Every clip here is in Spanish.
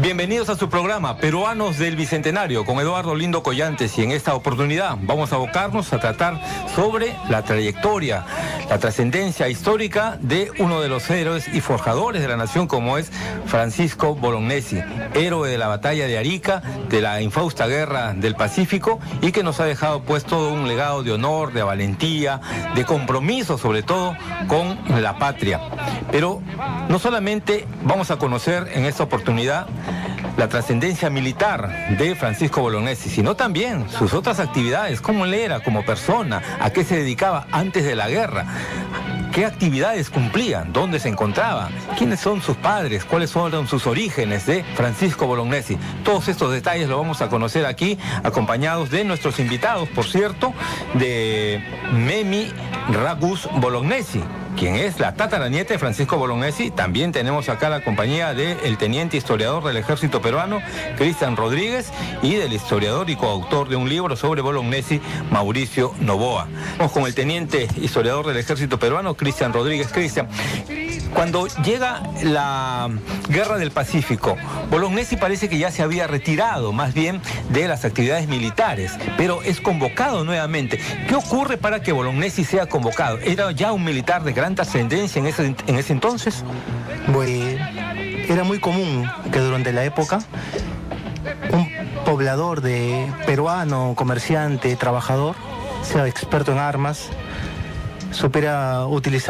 Bienvenidos a su programa Peruanos del Bicentenario con Eduardo Lindo Collantes, y en esta oportunidad vamos a abocarnos a tratar sobre la trayectoria, la trascendencia histórica de uno de los héroes y forjadores de la nación, como es Francisco Bolognesi, héroe de la batalla de Arica, de la infausta guerra del Pacífico, y que nos ha dejado pues todo un legado de honor, de valentía, de compromiso sobre todo con la patria. Pero no solamente vamos a conocer en esta oportunidad la trascendencia militar de Francisco Bolognesi, sino también sus otras actividades, cómo él era como persona, a qué se dedicaba antes de la guerra, qué actividades cumplía, dónde se encontraba, quiénes son sus padres, cuáles fueron sus orígenes de Francisco Bolognesi. Todos estos detalles los vamos a conocer aquí, acompañados de nuestros invitados, por cierto, de Memi Ragus Bolognesi, quien es la tataranieta de Francisco Bolognesi. También tenemos acá la compañía del teniente historiador del ejército peruano, Cristian Rodríguez, y del historiador y coautor de un libro sobre Bolognesi, Mauricio Novoa. Vamos con el teniente historiador del ejército peruano, Cristian Rodríguez. Cristian, cuando llega la guerra del Pacífico, Bolognesi parece que ya se había retirado más bien de las actividades militares, pero es convocado nuevamente. ¿Qué ocurre para que Bolognesi sea convocado? ¿Era ya un militar de gran trascendencia en ese entonces? Pues era muy común que durante la época un poblador peruano, comerciante, trabajador, sea experto en armas, supiera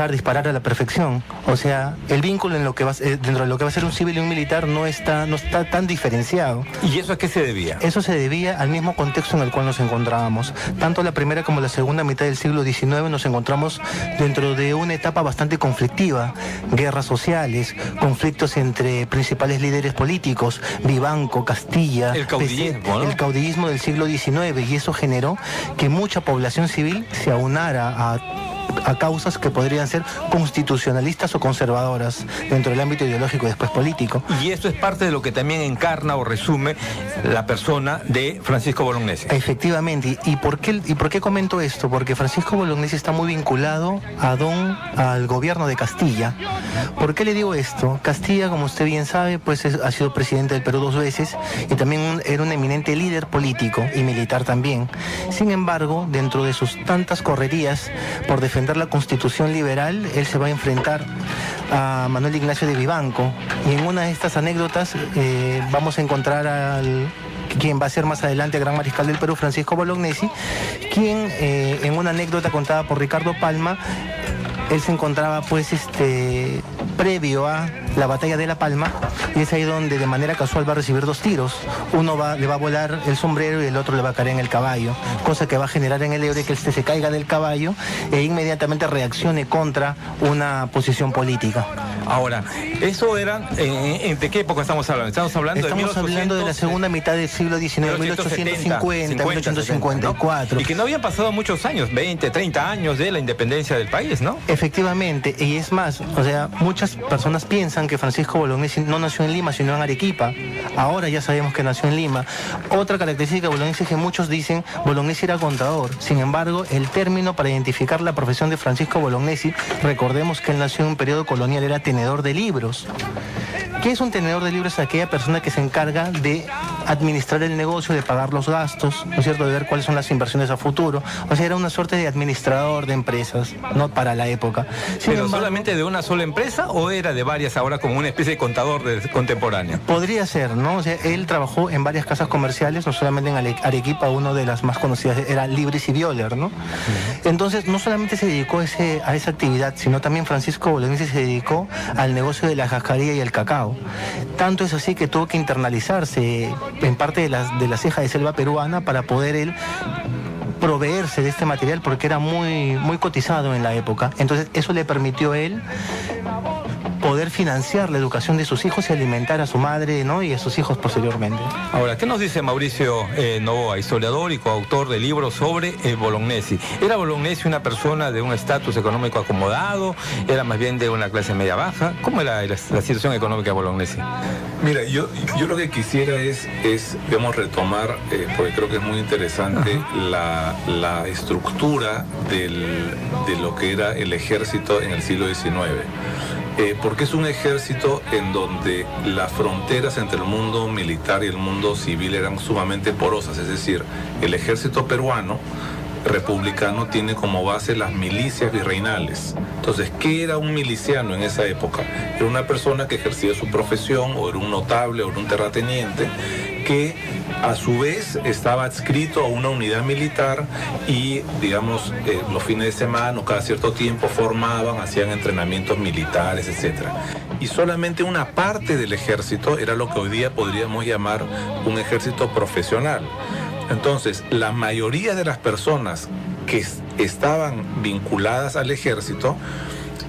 disparar a la perfección. O sea, el vínculo en dentro de lo que va a ser un civil y un militar no está tan diferenciado. ¿Y eso a qué se debía? Eso se debía al mismo contexto en el cual nos encontrábamos. Tanto la primera como la segunda mitad del siglo XIX nos encontramos dentro de una etapa bastante conflictiva. Guerras sociales, conflictos entre principales líderes políticos, Vivanco, Castilla, el caudillismo, ¿no? El caudillismo del siglo XIX, y eso generó que mucha población civil se aunara a causas que podrían ser constitucionalistas o conservadoras dentro del ámbito ideológico y después político. Y esto es parte de lo que también encarna o resume la persona de Francisco Bolognesi. Efectivamente. ¿Y por qué comento esto? Porque Francisco Bolognesi está muy vinculado al gobierno de Castilla. ¿Por qué le digo esto? Castilla, como usted bien sabe, pues ha sido presidente del Perú 2 veces, y también era un eminente líder político y militar también. Sin embargo, dentro de sus tantas correrías por defender la Constitución liberal, él se va a enfrentar a Manuel Ignacio de Vivanco, y en una de estas anécdotas vamos a encontrar quien va a ser más adelante gran mariscal del Perú, Francisco Bolognesi, quien en una anécdota contada por Ricardo Palma, él se encontraba pues previo a la batalla de La Palma, y es ahí donde de manera casual va a recibir 2 tiros. Uno le va a volar el sombrero y el otro le va a caer en el caballo, cosa que va a generar en el héroe que se caiga del caballo e inmediatamente reaccione contra una posición política. Ahora, eso era, ¿de qué época estamos hablando? Estamos hablando de la segunda mitad del siglo XIX, 1850, 1854. ¿no? Y que no habían pasado muchos años, 20, 30 años de la independencia del país, ¿no? Efectivamente, y es más, o sea, muchas personas piensan que Francisco Bolognesi no nació en Lima, sino en Arequipa. Ahora ya sabemos que nació en Lima. Otra característica de Bolognesi es que muchos dicen Bolognesi era contador. Sin embargo, el término para identificar la profesión de Francisco Bolognesi, recordemos que él nació en un periodo colonial, era tenedor de libros. ¿Qué es un tenedor de libros? Aquella persona que se encarga de administrar el negocio, de pagar los gastos, ¿no es cierto?, de ver cuáles son las inversiones a futuro. O sea, era una suerte de administrador de empresas, ¿no?, para la época. ¿Pero solamente de una sola empresa o era de varias ahora como una especie de contador contemporáneo? Podría ser, ¿no? O sea, él trabajó en varias casas comerciales, no solamente en Arequipa, una de las más conocidas era Libris y Bioler, ¿no? Entonces, no solamente se dedicó a esa actividad, sino también Francisco Bolognesi se dedicó al negocio de la cascaría y el cacao. Tanto es así que tuvo que internalizarse en parte de la ceja de selva peruana para poder él proveerse de este material, porque era muy, muy cotizado en la época. Entonces eso le permitió a él poder financiar la educación de sus hijos y alimentar a su madre, ¿no?, y a sus hijos posteriormente. Ahora, ¿qué nos dice Mauricio Novoa, historiador y coautor de libros sobre Bolognesi? ¿Era Bolognesi una persona de un estatus económico acomodado? ¿Era más bien de una clase media baja? ¿Cómo era la situación económica de Bolognesi? Mira, yo lo que quisiera es digamos, retomar, porque creo que es muy interesante, la estructura de lo que era el ejército en el siglo XIX. porque es un ejército en donde las fronteras entre el mundo militar y el mundo civil eran sumamente porosas. Es decir, el ejército peruano republicano tiene como base las milicias virreinales. Entonces, ¿qué era un miliciano en esa época? Era una persona que ejercía su profesión, o era un notable, o era un terrateniente, que a su vez estaba adscrito a una unidad militar y, digamos, los fines de semana o cada cierto tiempo formaban, hacían entrenamientos militares, etc. Y solamente una parte del ejército era lo que hoy día podríamos llamar un ejército profesional. Entonces, la mayoría de las personas que estaban vinculadas al ejército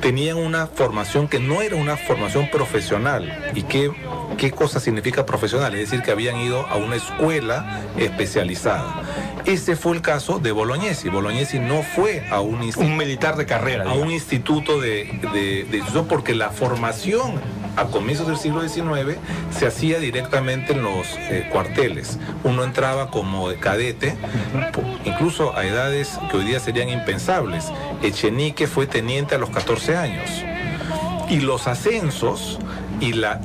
tenían una formación que no era una formación profesional. ¿Y qué cosa significa profesional? Es decir, que habían ido a una escuela especializada. Ese fue el caso de Bolognesi. Bolognesi no fue a un militar de carrera, a un instituto de instrucción, porque la formación a comienzos del siglo XIX se hacía directamente en los cuarteles. Uno entraba como cadete, incluso a edades que hoy día serían impensables. Echenique fue teniente a los 14 años. Y los ascensos y la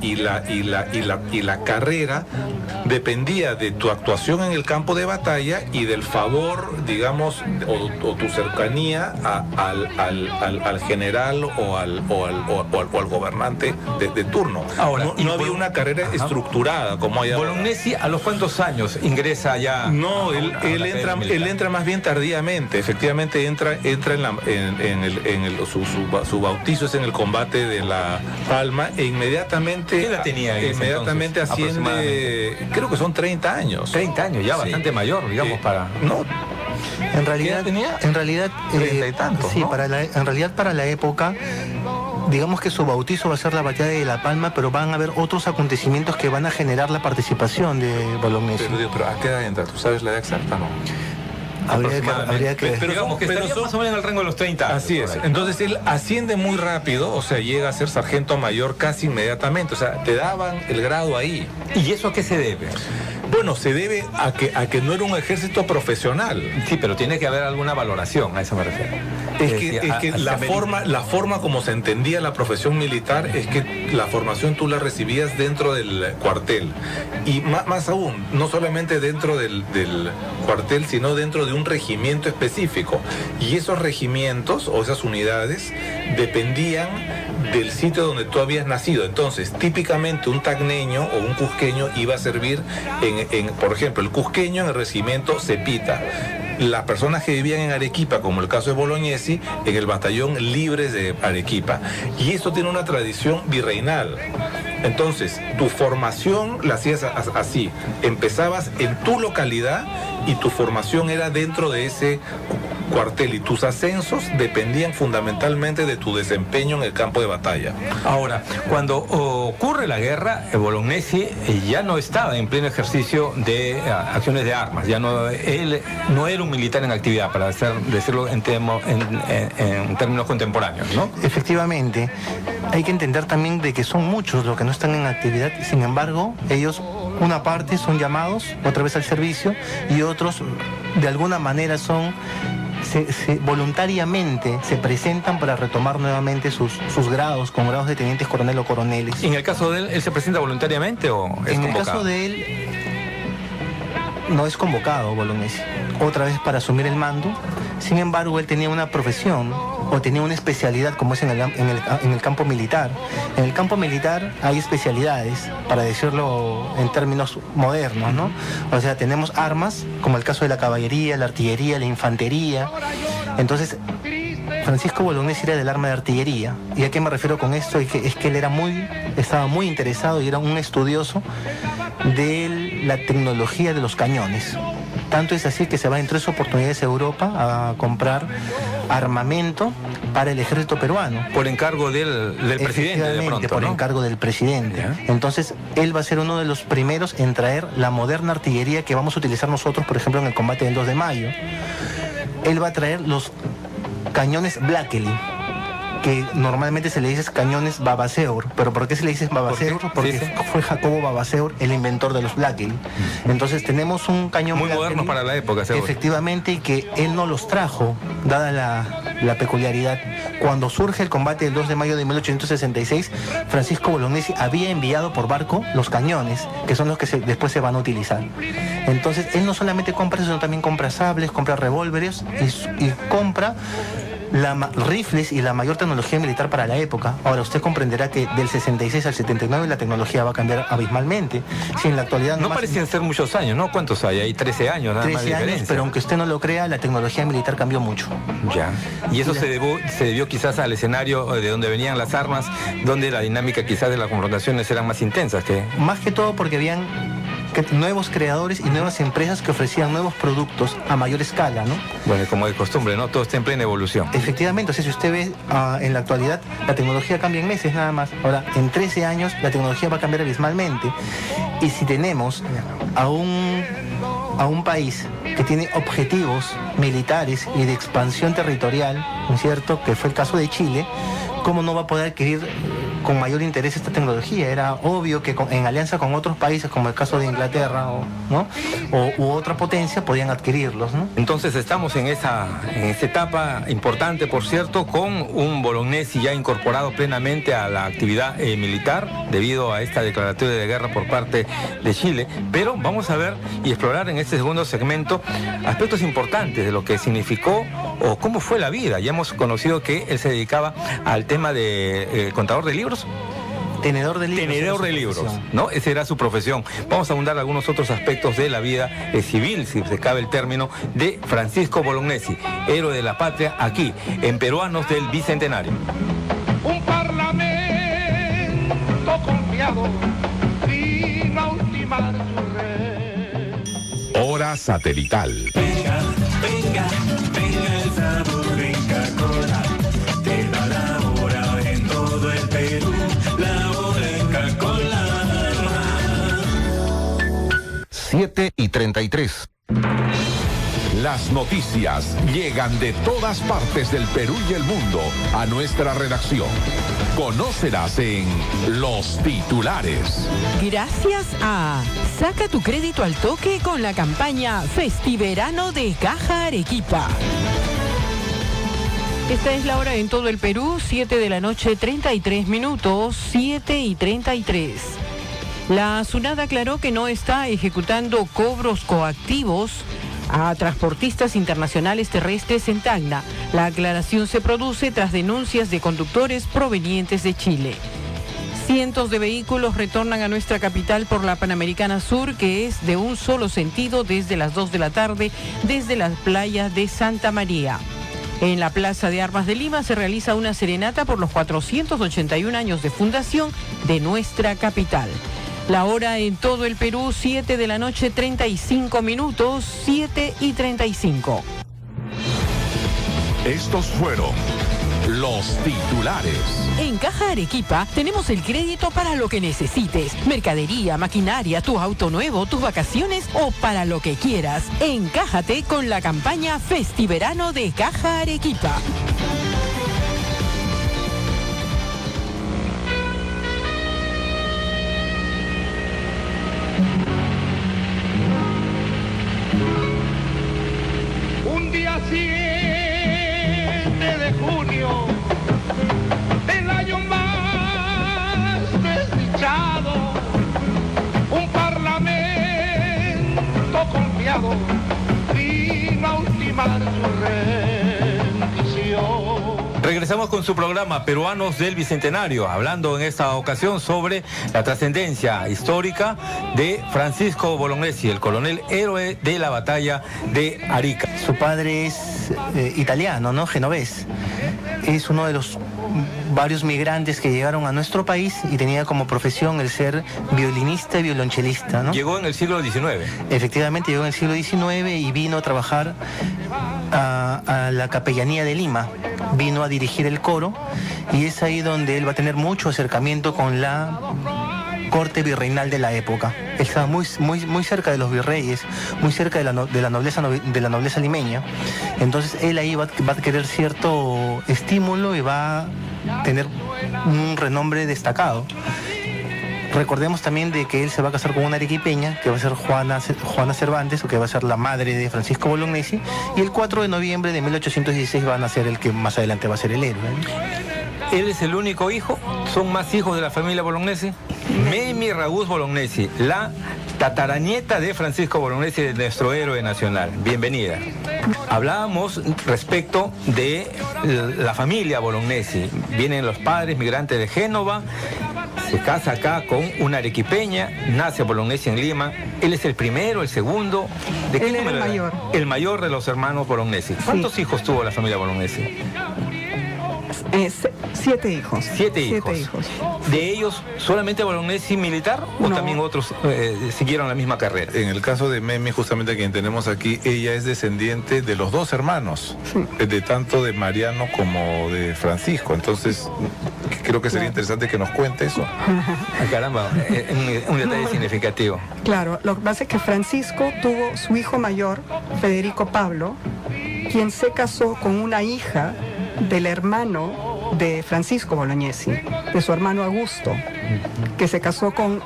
carrera dependía de tu actuación en el campo de batalla y del favor, digamos, o tu cercanía al general o al gobernante de turno. Ahora, no había una carrera estructurada como hay ahora. Bolognesi, ¿a los cuántos años ingresa ya? No, él entra más bien tardíamente. Efectivamente entra su bautizo es en el combate de La Palma, e inmediatamente ¿qué la tenía inmediatamente asciende, creo que son 30 años. 30 años, ya sí. Bastante mayor, digamos, para... No, en realidad, tenía? 30 y tantos, sí, ¿no? en realidad para la época, digamos que su bautizo va a ser la batalla de La Palma, pero van a haber otros acontecimientos que van a generar la participación de Bolognesi. Pero ¿a qué edad entra? ¿Tú sabes la edad exacta, no? Habría que Pero digamos que estaría más o menos en el rango de los 30 años. Así es. Entonces él asciende muy rápido, o sea, llega a ser sargento mayor casi inmediatamente. O sea, te daban el grado ahí. ¿Y eso a qué se debe? Bueno, se debe a que no era un ejército profesional. Sí, pero tiene que haber alguna valoración, a eso me refiero. Es que la forma como se entendía la profesión militar es que la formación tú la recibías dentro del cuartel. Y más aún, no solamente dentro del cuartel, sino dentro de un regimiento específico. Y esos regimientos o esas unidades dependían del sitio donde tú habías nacido. Entonces, típicamente un tacneño o un cusqueño iba a servir por ejemplo, el cusqueño en el regimiento Cepita. Las personas que vivían en Arequipa, como el caso de Bolognesi, en el batallón Libres de Arequipa. Y esto tiene una tradición virreinal. Entonces, tu formación la hacías así. Empezabas en tu localidad y tu formación era dentro de ese cuartel, y tus ascensos dependían fundamentalmente de tu desempeño en el campo de batalla. Ahora, cuando ocurre la guerra, Bolognesi ya no estaba en pleno ejercicio de acciones de armas. Él no era un militar en actividad, para decirlo en términos contemporáneos, ¿no? Efectivamente, hay que entender también de que son muchos los que no están en actividad. Sin embargo, ellos, una parte son llamados otra vez al servicio, y otros de alguna manera voluntariamente se presentan para retomar nuevamente sus grados, con grados de tenientes coronel o coroneles. ¿En el caso de él se presenta voluntariamente o es en convocado? El caso de él, no es convocado Bolognesi, otra vez para asumir el mando. Sin embargo, él tenía una profesión o tenía una especialidad, como es en el campo militar. En el campo militar hay especialidades, para decirlo en términos modernos, ¿no? O sea, tenemos armas, como el caso de la caballería, la artillería, la infantería. Entonces, Francisco Bolognesi era del arma de artillería. ¿Y a qué me refiero con esto? Es que él estaba muy interesado y era un estudioso de la tecnología de los cañones. Tanto es así que se va en 3 oportunidades a Europa a comprar armamento para el ejército peruano. Por encargo del presidente, de pronto, por ¿no? encargo del presidente. ¿Ya? Entonces, él va a ser uno de los primeros en traer la moderna artillería que vamos a utilizar nosotros, por ejemplo, en el combate del 2 de mayo. Él va a traer los cañones Blakely, que normalmente se le dice cañones Vavasseur. ¿Pero por qué se le dice Vavasseur? Porque sí. fue Jacobo Vavasseur el inventor de los Blackwell. Entonces tenemos un cañón Muy Blackwell, modernos para la época, seguro. efectivamente, y que él no los trajo, dada la peculiaridad. Cuando surge el combate del 2 de mayo de 1866, Francisco Bolognesi había enviado por barco los cañones, que son los que después se van a utilizar. Entonces, él no solamente compra eso, sino también compra sables, compra revólveres y compra rifles y la mayor tecnología militar para la época. Ahora, usted comprenderá que del 66 al 79 la tecnología va a cambiar abismalmente. Si en la actualidad no parecen ser muchos años, ¿no? ¿Cuántos hay? Hay 13 años, nada 13 más de años, diferencia. pero aunque usted no lo crea, la tecnología militar cambió mucho. Ya. Y eso se debió quizás al escenario de donde venían las armas, donde la dinámica quizás de las confrontaciones eran más intensas que... Más que todo porque habían nuevos creadores y nuevas empresas que ofrecían nuevos productos a mayor escala, ¿no? Bueno, como de costumbre, ¿no? Todo está en plena evolución. Efectivamente, o sea, si usted ve en la actualidad, la tecnología cambia en meses nada más. Ahora, en 13 años, la tecnología va a cambiar abismalmente. Y si tenemos a un país que tiene objetivos militares y de expansión territorial, ¿no es cierto?, que fue el caso de Chile, ¿cómo no va a poder adquirir con mayor interés esta tecnología? Era obvio que en alianza con otros países, como el caso de Inglaterra, u otra potencia, podían adquirirlos, ¿no? Entonces estamos en esa etapa importante, por cierto, con un Bolognesi ya incorporado plenamente a la actividad militar debido a esta declaratoria de guerra por parte de Chile. Pero vamos a ver y explorar en este segundo segmento aspectos importantes de lo que significó o cómo fue la vida. Ya hemos conocido que él se dedicaba al tema de contador de libros. Tenedor de libros. Tenedor de libros, ¿no? Esa era su profesión. Vamos a abundar algunos otros aspectos de la vida civil, si se cabe el término, de Francisco Bolognesi, héroe de la patria, aquí, en Peruanos del Bicentenario. Un parlamento confiado vino a ultimar su rey. Hora satelital. Venga, venga, venga el sabor de Coca-Cola. Te da la hora en todo el Perú. La hora en Coca-Cola. 7:33. Las noticias llegan de todas partes del Perú y el mundo a nuestra redacción. Conócelas en Los Titulares. Gracias a Saca tu crédito al toque con la campaña Festiverano de Caja Arequipa. Esta es la hora en todo el Perú, 7 de la noche, 33 minutos, 7:33. La SUNAT aclaró que no está ejecutando cobros coactivos a transportistas internacionales terrestres en Tacna. La aclaración se produce tras denuncias de conductores provenientes de Chile. Cientos de vehículos retornan a nuestra capital por la Panamericana Sur, que es de un solo sentido desde las 2 de la tarde, desde las playas de Santa María. En la Plaza de Armas de Lima se realiza una serenata por los 481 años de fundación de nuestra capital. La hora en todo el Perú, 7 de la noche, 35 minutos, 7:35. Estos fueron los titulares. En Caja Arequipa tenemos el crédito para lo que necesites. Mercadería, maquinaria, tu auto nuevo, tus vacaciones o para lo que quieras. Encájate con la campaña Festiverano de Caja Arequipa. Un día 7 de junio del año más desdichado, un parlamento confiado vino a ultimar su rendición. Regresamos con su programa Peruanos del Bicentenario, hablando en esta ocasión sobre la trascendencia histórica de Francisco Bolognesi, el coronel héroe de la batalla de Arica. Su padre es italiano, ¿no? Genovés. Es uno de los varios migrantes que llegaron a nuestro país y tenía como profesión el ser violinista y violonchelista, ¿no? Llegó en el siglo XIX. Efectivamente, llegó en el siglo XIX y vino a trabajar a la capellanía de Lima. Vino a dirigir el coro y es ahí donde él va a tener mucho acercamiento con la corte virreinal de la época. Él estaba muy cerca de los virreyes, muy cerca de la nobleza limeña. Entonces él ahí va a adquirir cierto estímulo y va tener un renombre destacado. Recordemos también de que él se va a casar con una arequipeña, que va a ser Juana Cervantes, o que va a ser la madre de Francisco Bolognesi, y el 4 de noviembre de 1816 van a ser el que más adelante va a ser el héroe. Él es el único hijo, son más hijos de la familia Bolognesi. Memi Ragús Bolognesi, la tataranieta de Francisco Bolognesi, de nuestro héroe nacional. Bienvenida. Hablábamos respecto de la familia Bolognesi. Vienen los padres migrantes de Génova, se casa acá con una arequipeña, nace Bolognesi en Lima. Él es el primero, el segundo. ¿De qué Él era número el era? mayor. El mayor de los hermanos Bolognesi. ¿Cuántos hijos tuvo la familia Bolognesi? 7 hijos. Siete hijos. ¿De ellos solamente Bolognesi militar o No. también otros siguieron la misma carrera? En el caso de Memi, justamente a quien tenemos aquí, ella es descendiente de los dos hermanos, de tanto de Mariano como de Francisco. Entonces, creo que sería interesante que nos cuente eso. Ah, caramba, un detalle significativo. Claro, lo que pasa es que Francisco tuvo su hijo mayor, Federico Pablo, quien se casó con una hija del hermano de Francisco Bolognesi, de su hermano Augusto, que se casó con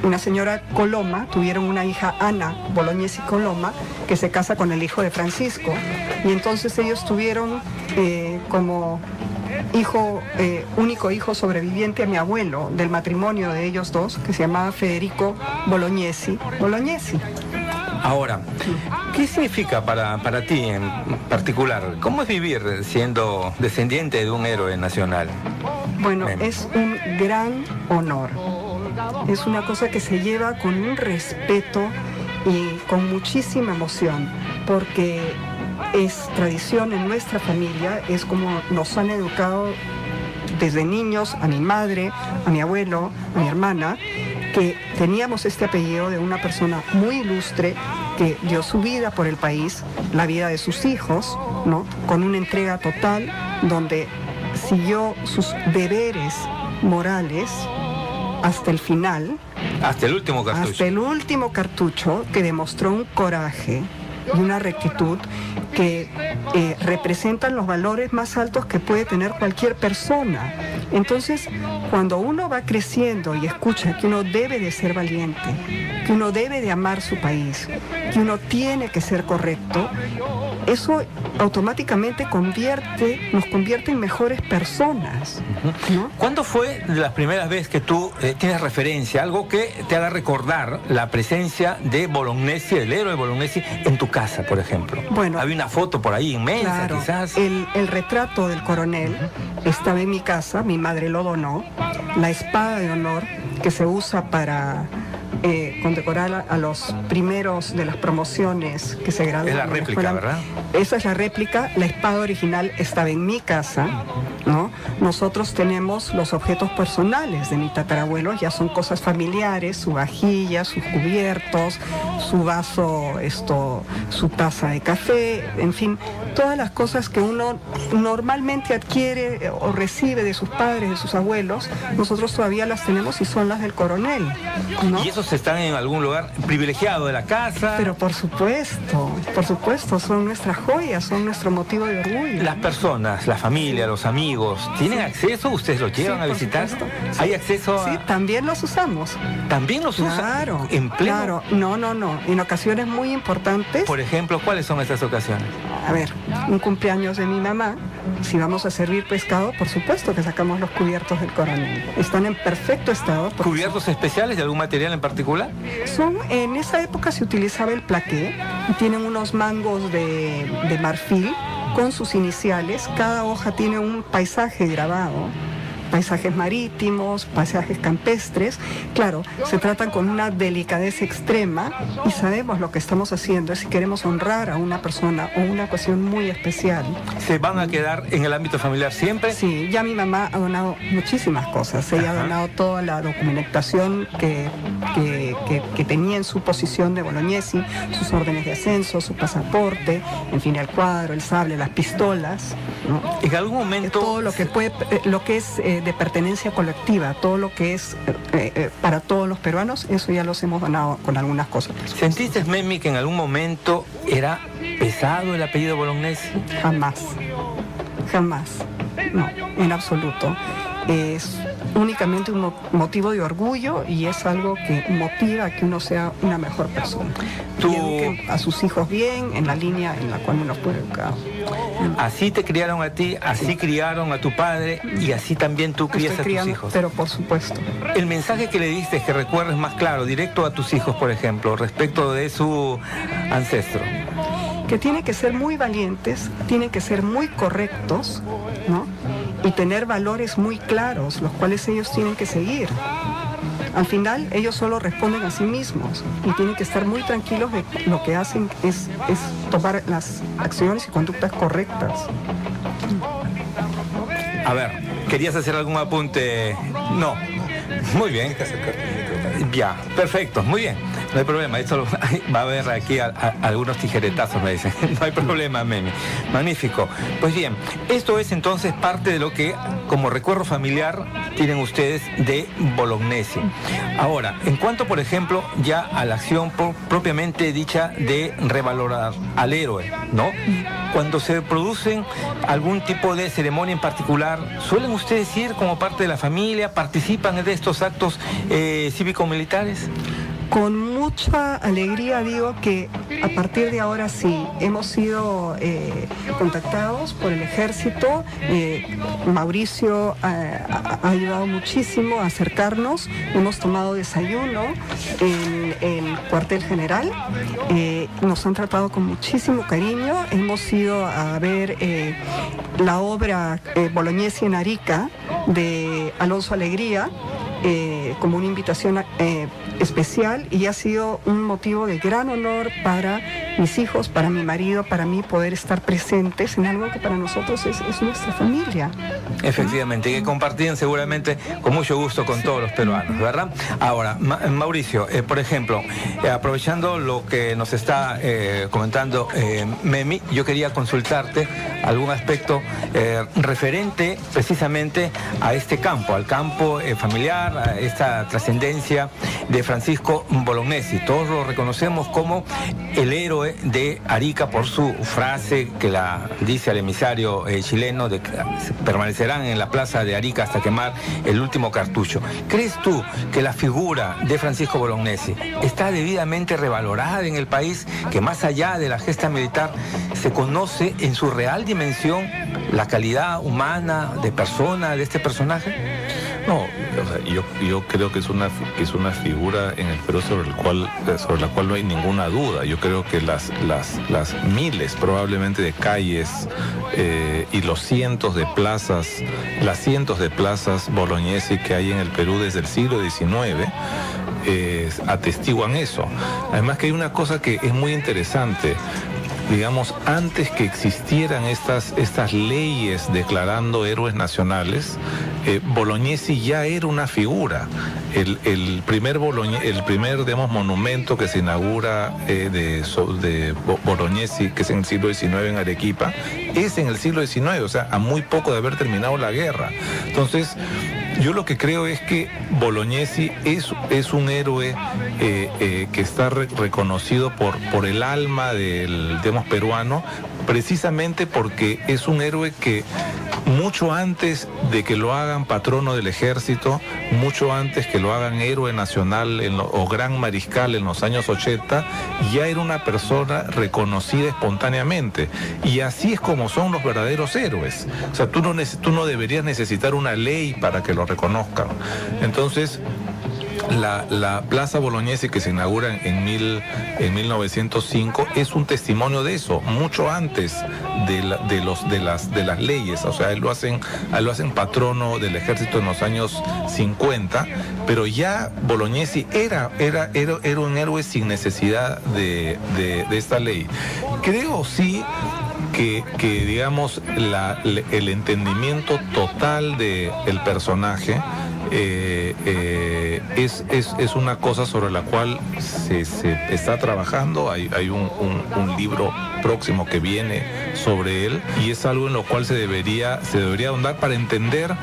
una señora Coloma. Tuvieron una hija, Ana Bolognesi Coloma, que se casa con el hijo de Francisco, y entonces ellos tuvieron como único hijo sobreviviente a mi abuelo del matrimonio de ellos dos, que se llamaba Federico Bolognesi. Ahora, ¿qué significa para ti en particular? ¿Cómo es vivir siendo descendiente de un héroe nacional? Bueno, Memi. es un gran honor. Es una cosa que se lleva con un respeto y con muchísima emoción, porque es tradición en nuestra familia, es como nos han educado desde niños, a mi madre, a mi abuelo, a mi hermana, que teníamos este apellido de una persona muy ilustre que dio su vida por el país, la vida de sus hijos, ¿no? Con una entrega total, donde siguió sus deberes morales hasta el final, Hasta el último cartucho. hasta el último cartucho, que demostró un coraje y una rectitud que representan los valores más altos que puede tener cualquier persona. Entonces, cuando uno va creciendo y escucha que uno debe de ser valiente, que uno debe de amar su país, que uno tiene que ser correcto, eso automáticamente nos convierte en mejores personas, ¿no? ¿Cuándo fue las primeras veces que tú tienes referencia, algo que te haga recordar la presencia de Bolognesi, el héroe de Bolognesi, en tu casa, por ejemplo? Bueno, había una foto por ahí inmensa, claro, quizás. el retrato del coronel estaba en mi casa, mi madre lo donó, la espada de honor que se usa para condecorar a los primeros de las promociones que se gradúan. Es la en réplica, escuela. ¿verdad? Esa es la réplica, la espada original estaba en mi casa, ¿no? Nosotros tenemos los objetos personales de mi tatarabuelo, ya son cosas familiares, su vajilla, sus cubiertos, su vaso, su taza de café, en fin, todas las cosas que uno normalmente adquiere o recibe de sus padres, de sus abuelos, nosotros todavía las tenemos y son las del coronel, ¿no? ¿Y esos están en algún lugar privilegiado de la casa? Pero por supuesto, son nuestras joyas, son nuestro motivo de orgullo. Las personas, la familia, los amigos, ¿tienen acceso? ¿Ustedes los llevan Sí, a por visitar? supuesto. ¿Hay acceso a...? Sí, también los usamos. ¿También los usan? Claro, ¿En pleno? claro. No. En ocasiones muy importantes. Por ejemplo, ¿cuáles son esas ocasiones? A ver, un cumpleaños de mi mamá, si vamos a servir pescado, por supuesto que sacamos los cubiertos del coronel. Están en perfecto estado. porque ¿Cubiertos especiales de algún material en particular? en esa época se utilizaba el plaqué y tienen unos mangos de marfil con sus iniciales. Cada hoja tiene un paisaje grabado. Paisajes marítimos, paisajes campestres. Claro, se tratan con una delicadeza extrema y sabemos lo que estamos haciendo, es si queremos honrar a una persona o una ocasión muy especial. ¿Se van a quedar en el ámbito familiar siempre? Sí, ya mi mamá ha donado muchísimas cosas. Ella ha donado toda la documentación que tenía en su posición de Bolognesi, sus órdenes de ascenso, su pasaporte, en fin, el cuadro, el sable, las pistolas, ¿no? En algún momento... Todo lo que es de pertenencia colectiva, todo lo que es para todos los peruanos, eso ya los hemos donado con algunas cosas. ¿Sentiste, Memi, que en algún momento era pesado el apellido Bolognesi? Jamás. no, en absoluto. Es únicamente un motivo de orgullo y es algo que motiva a que uno sea una mejor persona. Tú... Y eduque a sus hijos bien, en la línea en la cual uno fue educado. Así te criaron a ti, así criaron a tu padre y así también tú crías a tus hijos. Pero por supuesto. El mensaje que le diste es que recuerdes más claro, directo a tus hijos, por ejemplo, respecto de su ancestro. Que tienen que ser muy valientes, tienen que ser muy correctos, ¿no? Y tener valores muy claros, los cuales ellos tienen que seguir. Al final, ellos solo responden a sí mismos y tienen que estar muy tranquilos de que lo que hacen es tomar las acciones y conductas correctas. A ver, ¿querías hacer algún apunte? No. Muy bien. Ya, perfecto, muy bien. No hay problema, esto va a haber aquí algunos tijeretazos, me dicen. No hay problema, Memi. Magnífico. Pues bien, esto es entonces parte de lo que, como recuerdo familiar, tienen ustedes de Bolognesi. Ahora, en cuanto, por ejemplo, ya a la acción propiamente dicha de revalorar al héroe, ¿no? Cuando se producen algún tipo de ceremonia en particular, ¿suelen ustedes ir como parte de la familia? ¿Participan de estos actos cívico-militares? Con mucha alegría digo que a partir de ahora sí, hemos sido contactados por el ejército. Mauricio ha ayudado muchísimo a acercarnos. Hemos tomado desayuno en el cuartel general. Nos han tratado con muchísimo cariño. Hemos ido a ver la obra Bolognesi en Arica de Alonso Alegría. Como una invitación especial, y ha sido un motivo de gran honor para mis hijos, para mi marido, para mí poder estar presentes en algo que para nosotros es nuestra familia. Efectivamente, y que compartían seguramente con mucho gusto con todos los peruanos, ¿verdad? Ahora, Mauricio, por ejemplo, aprovechando lo que nos está comentando Memi, yo quería consultarte algún aspecto referente precisamente a este campo, al campo familiar, a esta trascendencia de Francisco Bolognesi. Todos lo reconocemos como el héroe de Arica por su frase que la dice al emisario chileno de que permanecerán en la plaza de Arica hasta quemar el último cartucho. ¿Crees tú que la figura de Francisco Bolognesi está debidamente revalorada en el país, que más allá de la gesta militar se conoce en su real dimensión la calidad humana de persona de este personaje? No, o sea, yo creo que es una figura en el Perú sobre la cual no hay ninguna duda. Yo creo que las miles probablemente de calles y las cientos de plazas Bolognesi que hay en el Perú desde el siglo XIX atestiguan eso. Además que hay una cosa que es muy interesante. Digamos, antes que existieran estas leyes declarando héroes nacionales, Bolognesi ya era una figura. El primer digamos, monumento que se inaugura de Bolognesi, que es en el siglo XIX en Arequipa, es en el siglo XIX, o sea, a muy poco de haber terminado la guerra. Entonces, yo lo que creo es que Bolognesi es un héroe que está reconocido por el alma del peruano, precisamente porque es un héroe que mucho antes de que lo hagan patrono del ejército, mucho antes que lo hagan héroe nacional o gran mariscal en los años 80, ya era una persona reconocida espontáneamente. Y así es como son los verdaderos héroes. O sea, tú no deberías necesitar una ley para que lo reconozcan. Entonces, la Plaza Bolognesi que se inaugura en 1905 es un testimonio de eso, mucho antes de las leyes. O sea, lo hacen patrono del ejército en los años 50, pero ya Bolognesi era un héroe sin necesidad de esta ley. Creo sí que digamos el entendimiento total del personaje es una cosa sobre la cual se está trabajando. Hay un libro próximo que viene sobre él, y es algo en lo cual se debería ahondar para entender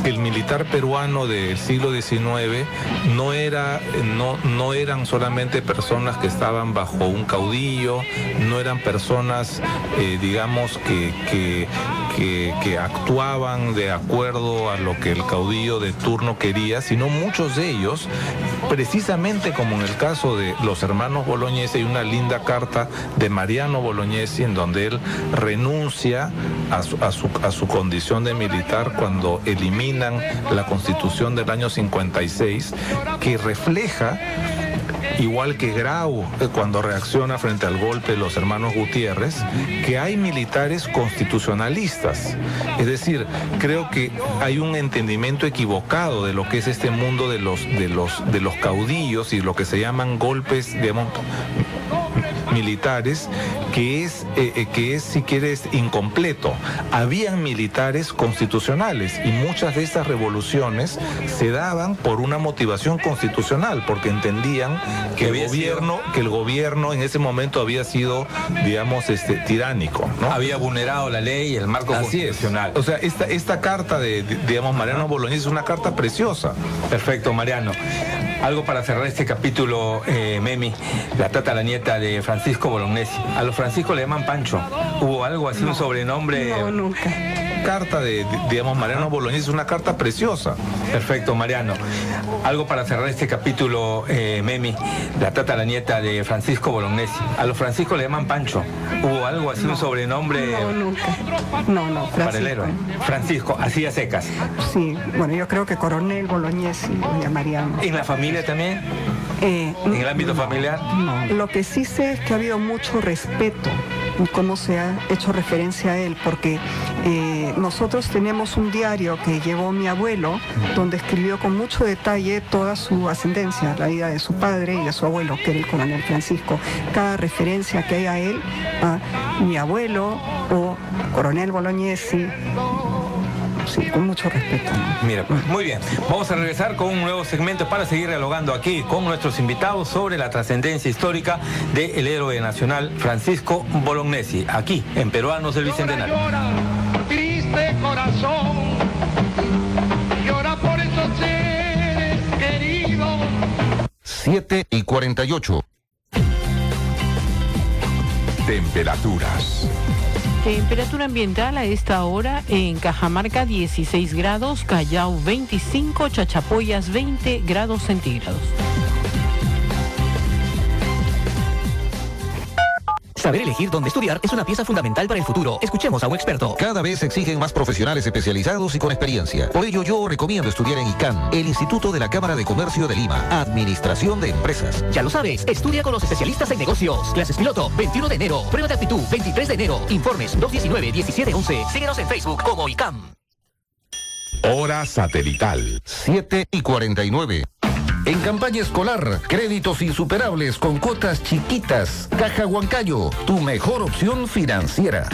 que el militar peruano del siglo XIX no eran solamente personas que estaban bajo un caudillo, no eran personas digamos que actuaban de acuerdo a lo que el caudillo de turno quería, sino muchos de ellos, precisamente como en el caso de los hermanos Bolognesi. Hay una linda carta de Mariano Bolognesi en donde él renuncia a su condición de militar cuando eliminan la Constitución del año 56, que refleja, igual que Grau cuando reacciona frente al golpe de los hermanos Gutiérrez, que hay militares constitucionalistas. Es decir, creo que hay un entendimiento equivocado de lo que es este mundo de los caudillos y lo que se llaman golpes, digamos, militares, que es, si quieres, incompleto. Habían militares constitucionales y muchas de estas revoluciones se daban por una motivación constitucional, porque entendían que el gobierno en ese momento había sido, digamos, tiránico, ¿no? Había vulnerado la ley y el marco constitucional. O sea, esta carta digamos, Mariano Bolognesi es una carta preciosa. Perfecto, Mariano. Algo para cerrar este capítulo, Memi, la nieta de Francisco Bolognesi. A los Francisco le llaman Pancho. ¿Hubo algo así, un sobrenombre? No, nunca. Carta digamos, Mariano Bolognesi es una carta preciosa. Perfecto, Mariano. Algo para cerrar este capítulo, Memi, la nieta de Francisco Bolognesi. A los Francisco le llaman Pancho. ¿Hubo algo así, un sobrenombre? No, nunca. No, Francisco. Para el héroe. Francisco, así a secas. Sí, bueno, yo creo que Coronel Bolognesi lo llamarían. ¿En la familia también? ¿En el ámbito familiar? No. Lo que sí sé es que ha habido mucho respeto en cómo se ha hecho referencia a él, porque nosotros tenemos un diario que llevó mi abuelo, donde escribió con mucho detalle toda su ascendencia, la vida de su padre y de su abuelo, que era el coronel Francisco. Cada referencia que hay a él, a mi abuelo o coronel Bolognesi, sí, con mucho respeto, ¿no? Mira, muy bien. Vamos a regresar con un nuevo segmento para seguir dialogando aquí con nuestros invitados sobre la trascendencia histórica del héroe nacional Francisco Bolognesi, aquí en Peruanos del Bicentenario. Llora, triste corazón, llora por esos seres queridos. 7:48. Temperaturas. Temperatura ambiental a esta hora en Cajamarca 16 grados, Callao 25, Chachapoyas 20 grados centígrados. Saber elegir dónde estudiar es una pieza fundamental para el futuro. Escuchemos a un experto. Cada vez se exigen más profesionales especializados y con experiencia. Por ello yo recomiendo estudiar en ICANN, el Instituto de la Cámara de Comercio de Lima. Administración de Empresas. Ya lo sabes, estudia con los especialistas en negocios. Clases piloto, 21 de enero. Prueba de aptitud, 23 de enero. Informes 219-1711. Síguenos en Facebook como ICANN. Hora satelital. 7:49. En campaña escolar, créditos insuperables con cuotas chiquitas. Caja Huancayo, tu mejor opción financiera.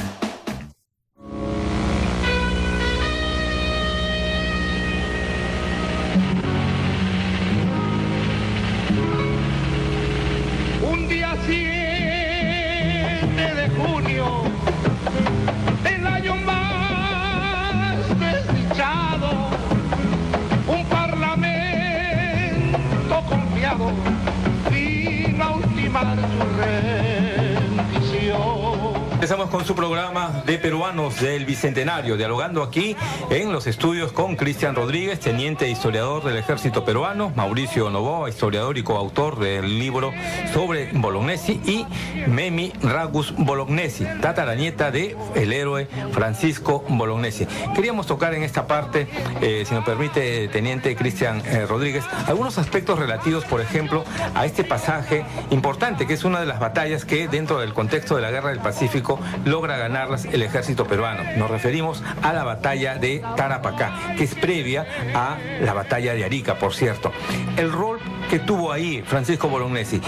Un día 7 de junio, el año más desdichado, un parlamento confiado vino a ultimar su rendición. Empezamos con su programa de Peruanos del Bicentenario, dialogando aquí en los estudios con Cristian Rodríguez, teniente historiador del Ejército Peruano, Mauricio Novoa, historiador y coautor del libro sobre Bolognesi, y Memi Ragus Bolognesi, tataranieta de el héroe Francisco Bolognesi. Queríamos tocar en esta parte, si nos permite, teniente Cristian Rodríguez, algunos aspectos relativos, por ejemplo, a este pasaje importante, que es una de las batallas que dentro del contexto de la Guerra del Pacífico logra ganarlas el ejército peruano. Nos referimos a la batalla de Tarapacá, que es previa a la batalla de Arica, por cierto. El rol que tuvo ahí Francisco Bolognesi,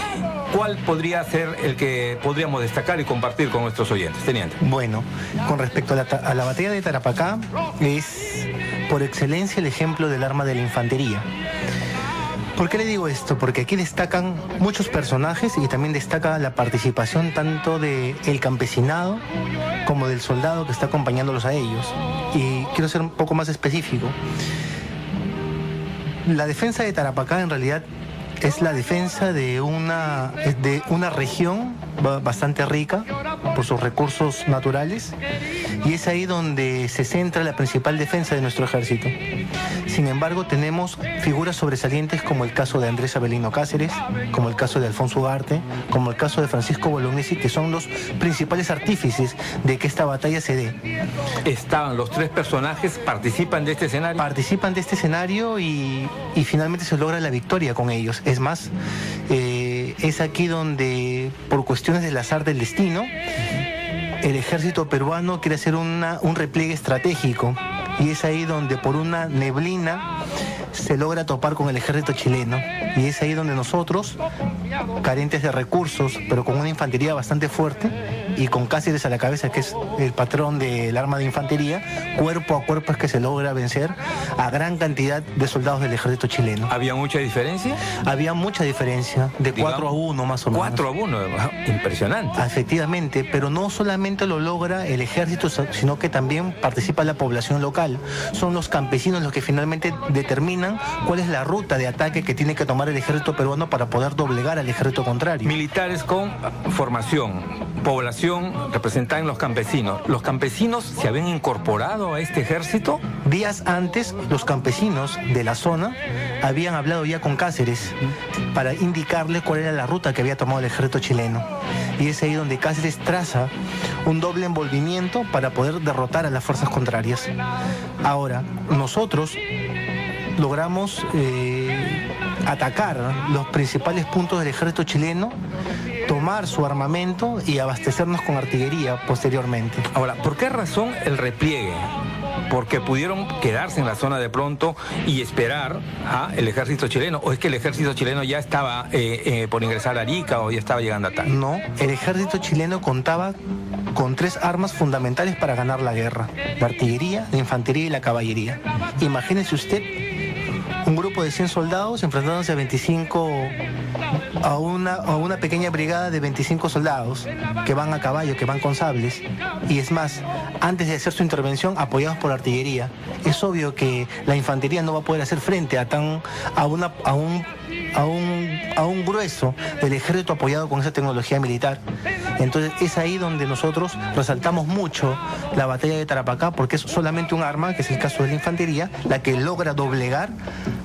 ¿cuál podría ser el que podríamos destacar y compartir con nuestros oyentes? Teniente. Bueno, con respecto a la batalla de Tarapacá, es por excelencia el ejemplo del arma de la infantería. ¿Por qué le digo esto? Porque aquí destacan muchos personajes y también destaca la participación tanto del campesinado como del soldado que está acompañándolos a ellos. Y quiero ser un poco más específico. La defensa de Tarapacá en realidad es la defensa de una región bastante rica por sus recursos naturales, y es ahí donde se centra la principal defensa de nuestro ejército. Sin embargo, tenemos figuras sobresalientes como el caso de Andrés Avelino Cáceres, como el caso de Alfonso Ugarte, como el caso de Francisco Bolognesi, que son los principales artífices de que esta batalla se dé. Estaban los tres personajes, participan de este escenario. Participan de este escenario y finalmente se logra la victoria con ellos. Es más, es aquí donde, por cuestiones del azar del destino, el ejército peruano quiere hacer un repliegue estratégico, y es ahí donde por una neblina se logra topar con el ejército chileno, y es ahí donde nosotros, carentes de recursos, pero con una infantería bastante fuerte y con Cáceres a la cabeza, que es el patrón del arma de infantería, cuerpo a cuerpo es que se logra vencer a gran cantidad de soldados del ejército chileno. ¿Había mucha diferencia? Había mucha diferencia, de 4-1 más o menos. 4-1, impresionante. Efectivamente, pero no solamente lo logra el ejército, sino que también participa la población local. Son los campesinos los que finalmente determinan cuál es la ruta de ataque que tiene que tomar el ejército peruano para poder doblegar al ejército contrario. Militares con formación, población representada en los campesinos. ¿Los campesinos se habían incorporado a este ejército? Días antes, los campesinos de la zona habían hablado ya con Cáceres para indicarle cuál era la ruta que había tomado el ejército chileno. Y es ahí donde Cáceres traza un doble envolvimiento para poder derrotar a las fuerzas contrarias. Ahora, nosotros logramos atacar los principales puntos del ejército chileno, tomar su armamento y abastecernos con artillería posteriormente. Ahora, ¿por qué razón el repliegue? ¿Porque pudieron quedarse en la zona de pronto y esperar al ejército chileno? ¿O es que el ejército chileno ya estaba por ingresar a Arica o ya estaba llegando a tal? No, el ejército chileno contaba con 3 armas fundamentales para ganar la guerra: la artillería, la infantería y la caballería. Imagínese usted un grupo de 100 soldados enfrentándose a una pequeña brigada de 25 soldados que van a caballo, que van con sables, y es más, antes de hacer su intervención apoyados por la artillería. Es obvio que la infantería no va a poder hacer frente a un grueso del ejército apoyado con esa tecnología militar. Entonces es ahí donde nosotros resaltamos mucho la batalla de Tarapacá, porque es solamente un arma, que es el caso de la infantería, la que logra doblegar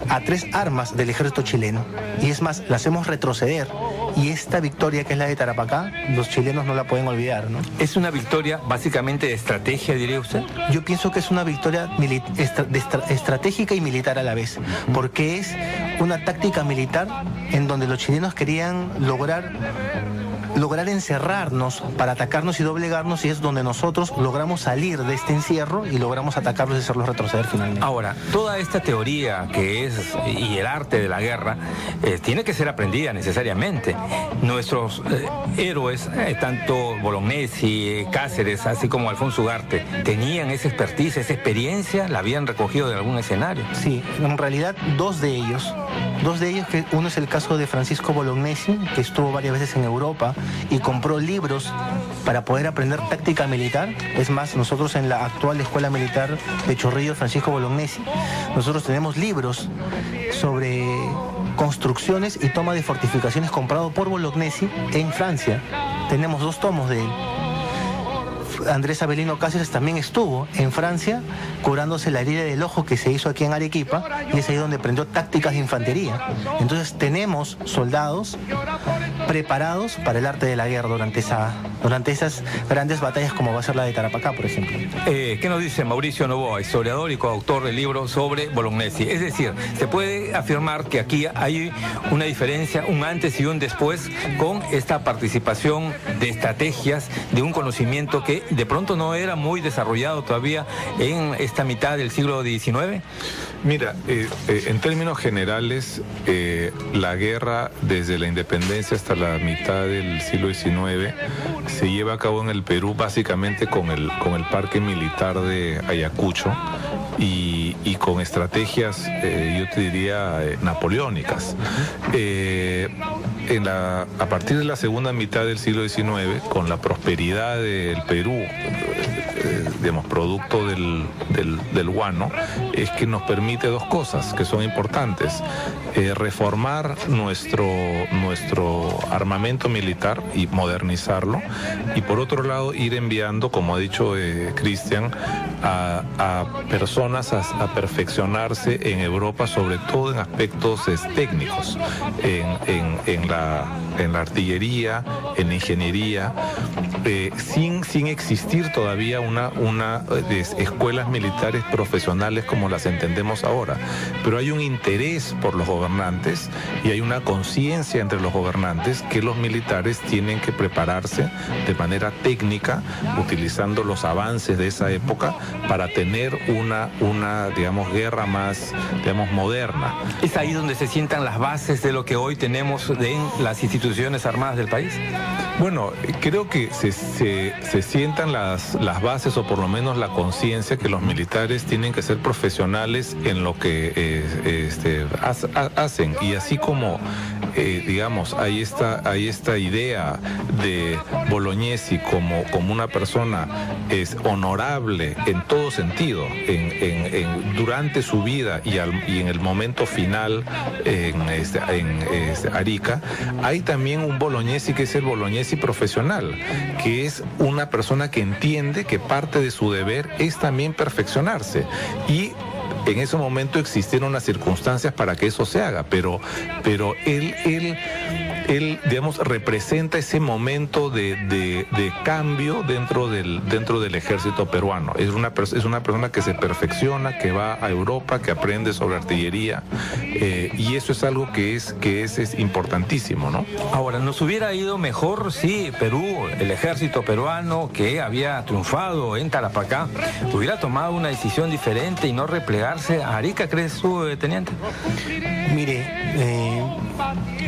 a 3 armas del ejército chileno. Y es más, la hacemos retroceder. Y esta victoria, que es la de Tarapacá, los chilenos no la pueden olvidar, ¿no? ¿Es una victoria básicamente de estrategia, diría usted? Yo pienso que es una victoria estratégica y militar a la vez, porque es una táctica militar en donde los chilenos querían lograr encerrarnos para atacarnos y doblegarnos, y es donde nosotros logramos salir de este encierro y logramos atacarlos y hacerlos retroceder finalmente. Ahora, toda esta teoría que es y el arte de la guerra tiene que ser aprendida necesariamente. Nuestros héroes, tanto Bolognesi, Cáceres, así como Alfonso Ugarte, ¿tenían esa expertise, esa experiencia? ¿La habían recogido de algún escenario? Sí, en realidad dos de ellos, que uno es el caso de Francisco Bolognesi, que estuvo varias veces en Europa y compró libros para poder aprender táctica militar. Es más, nosotros en la actual Escuela Militar de Chorrillos, Francisco Bolognesi, nosotros tenemos libros sobre construcciones y toma de fortificaciones comprado por Bolognesi en Francia. Tenemos 2 tomos de él. Andrés Avelino Cáceres también estuvo en Francia curándose la herida del ojo que se hizo aquí en Arequipa, y es ahí donde aprendió tácticas de infantería. Entonces tenemos soldados preparados para el arte de la guerra durante esas grandes batallas, como va a ser la de Tarapacá, por ejemplo. ¿Qué nos dice Mauricio Novoa, historiador y coautor del libro sobre Bolognesi? Es decir, se puede afirmar que aquí hay una diferencia, un antes y un después, con esta participación de estrategias, de un conocimiento que de pronto no era muy desarrollado todavía en esta mitad del siglo XIX. Mira, en términos generales, la guerra desde la independencia hasta la mitad del siglo XIX se lleva a cabo en el Perú básicamente con el parque militar de Ayacucho, y con estrategias, yo te diría, napoleónicas. A partir de la segunda mitad del siglo XIX, con la prosperidad del Perú, digamos, producto del guano, es que nos permite dos cosas que son importantes: reformar nuestro armamento militar y modernizarlo, y por otro lado ir enviando, como ha dicho Cristian, a personas a perfeccionarse en Europa, sobre todo en aspectos técnicos, en la artillería, en la ingeniería, sin existir todavía una escuelas militares profesionales como las entendemos ahora. Pero hay un interés por los gobernantes y hay una conciencia entre los gobernantes que los militares tienen que prepararse de manera técnica, utilizando los avances de esa época, para tener una digamos, guerra más, digamos, moderna. ¿Es ahí donde se sientan las bases de lo que hoy tenemos en las instituciones armadas del país? Bueno, creo que se sientan las bases, o por lo menos la conciencia, que los militares tienen que ser profesionales en lo que hacen. Y así como, digamos, hay esta idea de Bolognesi como una persona honorable en todo sentido, durante su vida y en el momento final en Arica, hay también un Bolognesi que es el Bolognesi profesional, que es una persona que entiende que parte de su deber es también perfeccionarse, y en ese momento existieron las circunstancias para que eso se haga, pero él, digamos, representa ese momento de cambio dentro del ejército peruano. Es una persona que se perfecciona, que va a Europa, que aprende sobre artillería, y eso es algo que es importantísimo, ¿no? Ahora, nos hubiera ido mejor si Perú, el ejército peruano que había triunfado en Tarapacá, hubiera tomado una decisión diferente y no replegarse a Arica, ¿crees tú, teniente? Mire,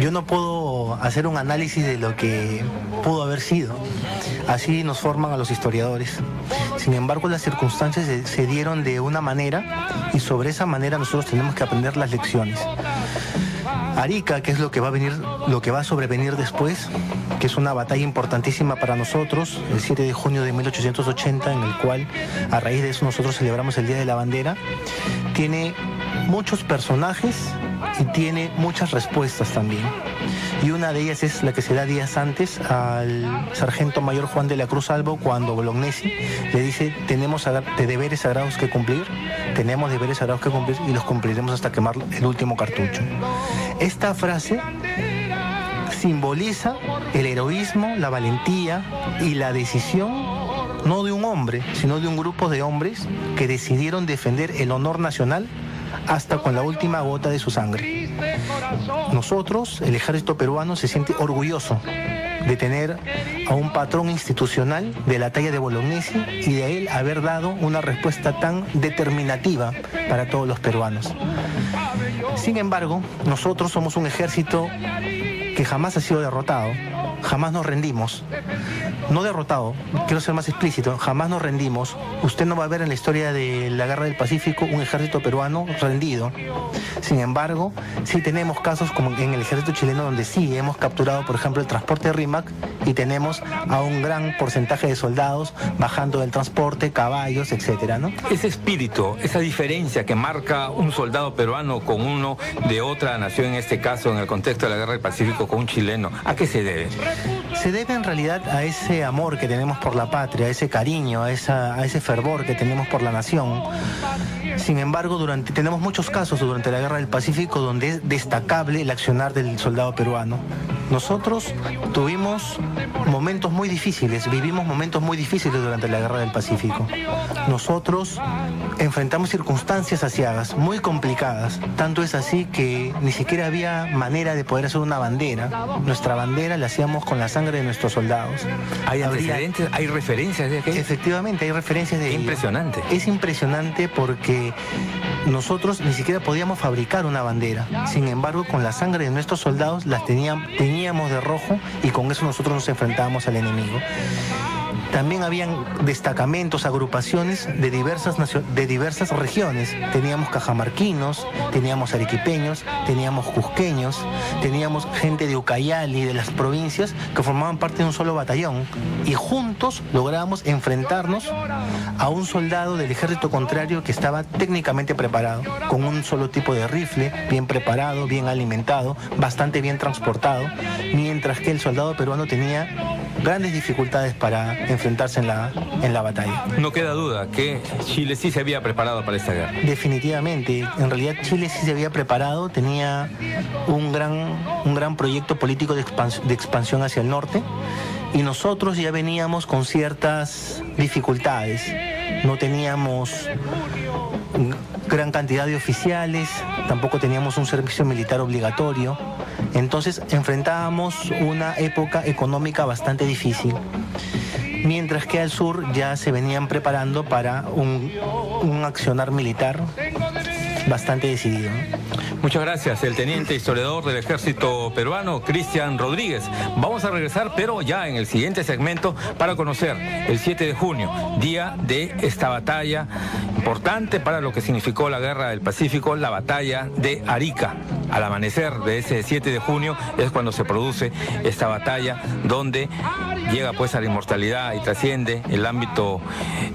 yo no puedo hacer un análisis de lo que pudo haber sido. Así nos forman a los historiadores. Sin embargo, las circunstancias se dieron de una manera, y sobre esa manera nosotros tenemos que aprender las lecciones. Arica, que es lo que va a sobrevenir después, que es una batalla importantísima para nosotros, el 7 de junio de 1880, en el cual, a raíz de eso, nosotros celebramos el Día de la Bandera, tiene muchos personajes y tiene muchas respuestas también. Y una de ellas es la que se da días antes al sargento mayor Juan de la Cruz Albo, cuando Bolognesi le dice: tenemos deberes sagrados que cumplir, y los cumpliremos hasta quemar el último cartucho. Esta frase simboliza el heroísmo, la valentía y la decisión, no de un hombre, sino de un grupo de hombres que decidieron defender el honor nacional hasta con la última gota de su sangre. Nosotros, el ejército peruano, se siente orgulloso de tener a un patrón institucional de la talla de Bolognesi y de él haber dado una respuesta tan determinativa para todos los peruanos. Sin embargo, nosotros somos un ejército que jamás ha sido derrotado, jamás nos rendimos. No derrotado, quiero ser más explícito, jamás nos rendimos. Usted no va a ver en la historia de la Guerra del Pacífico un ejército peruano rendido. Sin embargo, sí tenemos casos como en el ejército chileno, donde sí hemos capturado, por ejemplo, el transporte Rímac, y tenemos a un gran porcentaje de soldados bajando del transporte, caballos, etcétera, ¿no? Ese espíritu, esa diferencia que marca un soldado peruano con uno de otra nación, en este caso, en el contexto de la Guerra del Pacífico, con un chileno, ¿a qué se debe? Se debe en realidad a ese amor que tenemos por la patria, a ese cariño, a ese fervor que tenemos por la nación. Sin embargo, tenemos muchos casos durante la Guerra del Pacífico donde es destacable el accionar del soldado peruano. Nosotros tuvimos momentos muy difíciles, vivimos momentos muy difíciles durante la Guerra del Pacífico. Nosotros enfrentamos circunstancias aciagas, muy complicadas. Tanto es así que ni siquiera había manera de poder hacer una bandera. Nuestra bandera la hacíamos con la sangre de nuestros soldados. ¿Hay antecedentes? ¿Hay referencias de aquello? Efectivamente, hay referencias de ello. Impresionante. Es impresionante porque nosotros ni siquiera podíamos fabricar una bandera. Sin embargo, con la sangre de nuestros soldados las teñíamos de rojo, y con eso nosotros nos enfrentábamos al enemigo. también habían destacamentos, agrupaciones de diversas regiones. Teníamos cajamarquinos, teníamos arequipeños, teníamos cusqueños, teníamos gente de Ucayali, de las provincias, que formaban parte de un solo batallón, y juntos lográbamos enfrentarnos a un soldado del ejército contrario que estaba técnicamente preparado, con un solo tipo de rifle, bien preparado, bien alimentado, bastante bien transportado, mientras que el soldado peruano tenía grandes dificultades para enfrentarse en la batalla. No queda duda que Chile sí se había preparado para esta guerra. Definitivamente, en realidad Chile sí se había preparado, tenía un gran proyecto político de expansión hacia el norte, y nosotros ya veníamos con ciertas dificultades. No teníamos gran cantidad de oficiales, tampoco teníamos un servicio militar obligatorio. Entonces enfrentábamos una época económica bastante difícil, mientras que al sur ya se venían preparando para un accionar militar bastante decidido, ¿no? Muchas gracias, el teniente historiador del ejército peruano, Cristian Rodríguez. Vamos a regresar, pero ya en el siguiente segmento, para conocer el 7 de junio, día de esta batalla importante para lo que significó la Guerra del Pacífico, la batalla de Arica. Al amanecer de ese 7 de junio es cuando se produce esta batalla, donde llega pues a la inmortalidad y trasciende el ámbito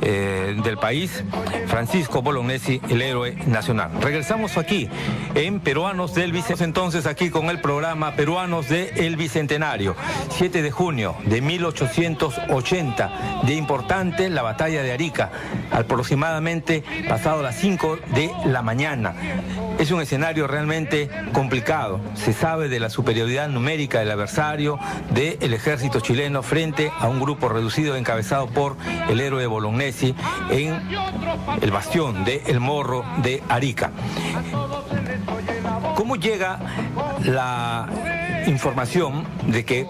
del país Francisco Bolognesi, el héroe nacional. Regresamos aquí en Peruanos del Bicentenario. Entonces aquí con el programa Peruanos del Bicentenario. 7 de junio de 1880, de importante la batalla de Arica, aproximadamente pasado las 5 de la mañana. Es un escenario realmente complicado. Se sabe de la superioridad numérica del adversario, del ejército chileno frente a un grupo reducido encabezado por el héroe Bolognesi en el bastión de El Morro de Arica. ¿Cómo llega la información de que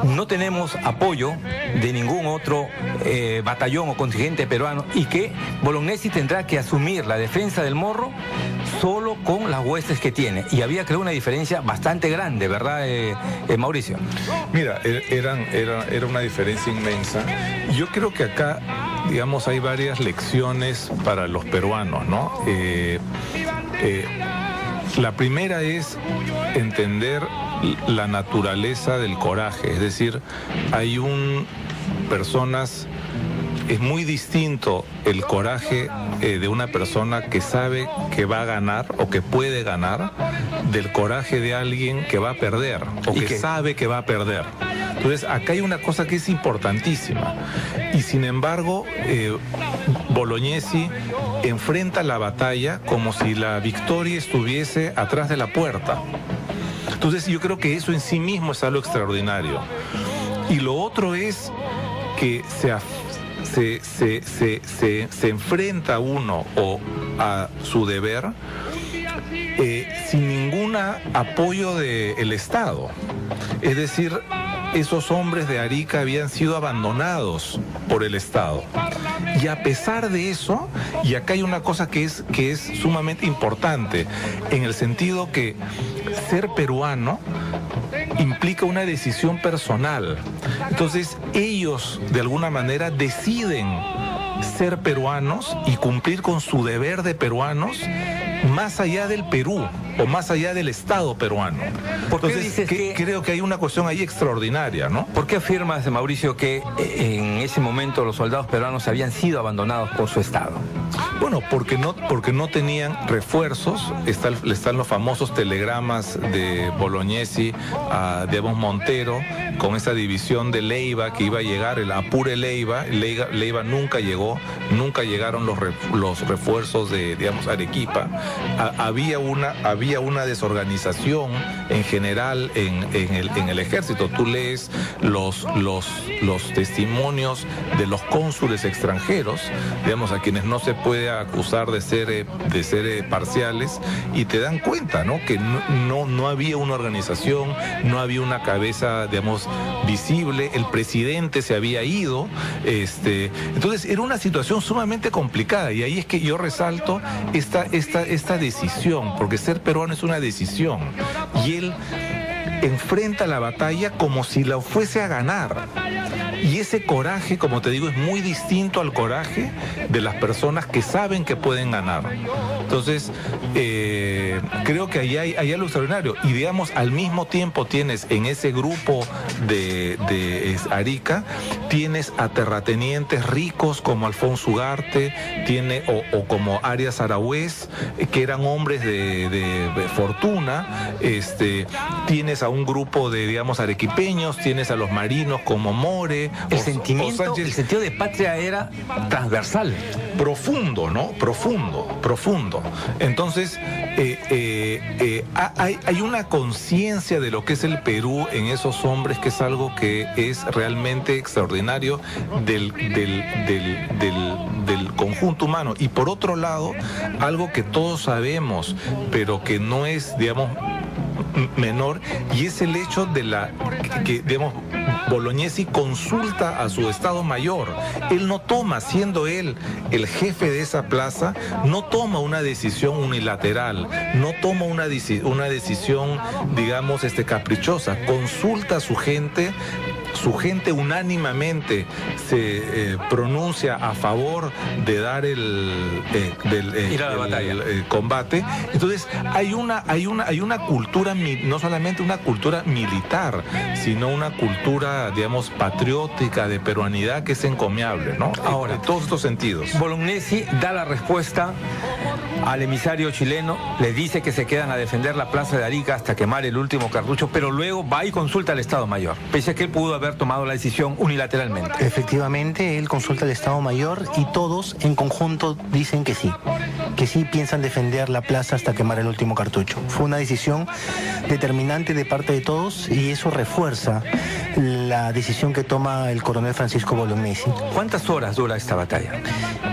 no tenemos apoyo de ningún otro batallón o contingente peruano y que Bolognesi tendrá que asumir la defensa del Morro solo con las huestes que tiene? Y había, creo, una diferencia bastante grande, ¿verdad, Mauricio? Mira, era una diferencia inmensa. Yo creo que acá, digamos, hay varias lecciones para los peruanos, ¿no? La primera es entender la naturaleza del coraje, es decir, es muy distinto el coraje de una persona que sabe que va a ganar o que puede ganar del coraje de alguien que va a perder o que sabe que va a perder. Entonces, acá hay una cosa que es importantísima. Y sin embargo, Bolognesi enfrenta la batalla como si la victoria estuviese atrás de la puerta. Entonces, yo creo que eso en sí mismo es algo extraordinario. Y lo otro es que se enfrenta uno a su deber sin ningún apoyo del Estado. Es decir, esos hombres de Arica habían sido abandonados por el Estado. Y a pesar de eso, y acá hay una cosa que es sumamente importante, en el sentido que ser peruano implica una decisión personal. Entonces, ellos de alguna manera deciden ser peruanos y cumplir con su deber de peruanos más allá del Perú o más allá del Estado peruano. Entonces, creo que hay una cuestión ahí extraordinaria, ¿no? ¿Por qué afirmas, Mauricio, que en ese momento los soldados peruanos habían sido abandonados por su Estado? Bueno, porque no tenían refuerzos. Están los famosos telegramas de Bolognesi a Devon Montero con esa división de Leiva que iba a llegar, el Apure Leiva. Leiva nunca llegó, nunca llegaron los refuerzos de, digamos, Arequipa. Había una desorganización en general en el ejército. Tú lees los testimonios de los cónsules extranjeros, digamos, a quienes no se puede acusar de ser parciales, y te dan cuenta, ¿no?, que no había una organización, no había una cabeza, digamos, visible. El presidente se había ido, entonces era una situación sumamente complicada, y ahí es que yo resalto esta decisión, porque ser peruano es una decisión, y él enfrenta la batalla como si la fuese a ganar. Y ese coraje, como te digo, es muy distinto al coraje de las personas que saben que pueden ganar. Entonces, creo que ahí hay algo extraordinario. Y digamos, al mismo tiempo tienes en ese grupo de Arica, tienes a terratenientes ricos como Alfonso Ugarte, o como Arias Aragüez, que eran hombres de fortuna. Tienes a un grupo de, digamos, arequipeños, tienes a los marinos como More. El sentido de patria era transversal. Profundo, ¿no? Profundo. Entonces, hay una conciencia de lo que es el Perú en esos hombres, que es algo que es realmente extraordinario del conjunto humano. Y por otro lado, algo que todos sabemos, pero que no es, digamos, menor, y es el hecho de que digamos, Bolognesi consulta a su Estado Mayor. Él no toma, siendo él el jefe de esa plaza, no toma una decisión unilateral, no toma una decisión, digamos, caprichosa. Consulta a su gente unánimemente se pronuncia a favor de dar el combate. Entonces hay una cultura, no solamente una cultura militar, sino una cultura, digamos, patriótica, de peruanidad, que es encomiable, ¿no? Ahora, en todos estos sentidos. Bolognesi da la respuesta al emisario chileno, le dice que se quedan a defender la plaza de Arica hasta quemar el último cartucho, pero luego va y consulta al Estado Mayor, pese a que él pudo haber tomado la decisión unilateralmente. Efectivamente, él consulta al Estado Mayor y todos en conjunto dicen que sí piensan defender la plaza hasta quemar el último cartucho. Fue una decisión determinante de parte de todos y eso refuerza la decisión que toma el coronel Francisco Bolognesi. ¿Cuántas horas dura esta batalla?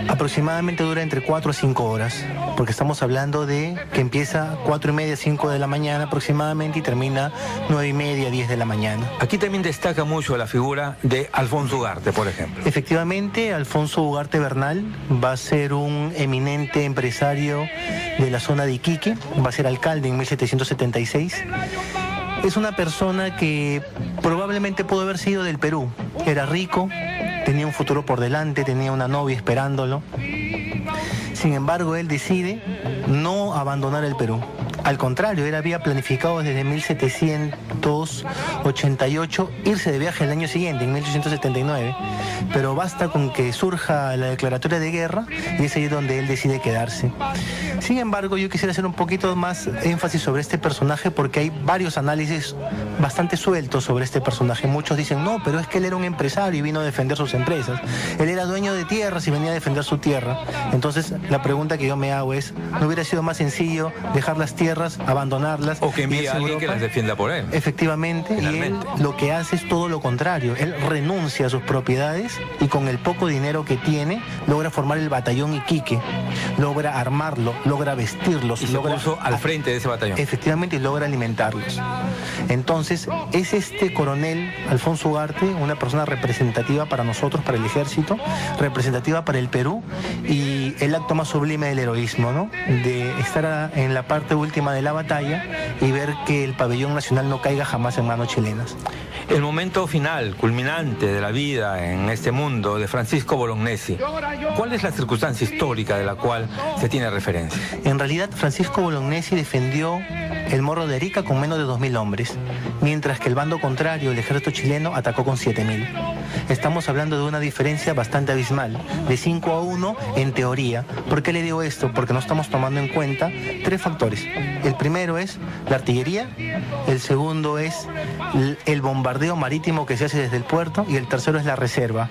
Aproximadamente dura entre 4 a 5 horas, porque estamos hablando de que empieza 4:30, 5 de la mañana aproximadamente y termina 9:30, 10 de la mañana. Aquí también destaca mucho la figura de Alfonso Ugarte, por ejemplo. Efectivamente, Alfonso Ugarte Bernal va a ser un eminente empresario de la zona de Iquique, va a ser alcalde en 1776. Es una persona que probablemente pudo haber sido del Perú. Era rico, tenía un futuro por delante, tenía una novia esperándolo. Sin embargo, él decide no abandonar el Perú. Al contrario, él había planificado desde 1788 irse de viaje el año siguiente, en 1879. Pero basta con que surja la declaratoria de guerra y es ahí donde él decide quedarse. Sin embargo, yo quisiera hacer un poquito más énfasis sobre este personaje porque hay varios análisis bastante sueltos sobre este personaje. Muchos dicen, no, pero es que él era un empresario y vino a defender sus empresas. Él era dueño de tierras y venía a defender su tierra. Entonces, la pregunta que yo me hago es, ¿no hubiera sido más sencillo dejar las tierras, abandonarlas? O que envíe a alguien que las defienda por él. Efectivamente, y él lo que hace es todo lo contrario. Él renuncia a sus propiedades y con el poco dinero que tiene, logra formar el batallón Iquique, logra armarlo, logra vestirlos. Y se puso al frente de ese batallón. Efectivamente, y logra alimentarlos. Entonces, es este coronel Alfonso Ugarte, una persona representativa para nosotros, para el ejército, representativa para el Perú, y el acto más sublime del heroísmo, ¿no? De estar en la parte última de la batalla y ver que el pabellón nacional no caiga jamás en manos chilenas. El momento final, culminante de la vida en este mundo de Francisco Bolognesi, ¿cuál es la circunstancia histórica de la cual se tiene referencia? En realidad, Francisco Bolognesi defendió el Morro de Arica con menos de 2.000 hombres, mientras que el bando contrario, el ejército chileno, atacó con 7.000. Estamos hablando de una diferencia bastante abismal, de 5-1 en teoría. ¿Por qué le digo esto? Porque no estamos tomando en cuenta 3 factores. El primero es la artillería, el segundo es el bombardeo marítimo que se hace desde el puerto y el tercero es la reserva.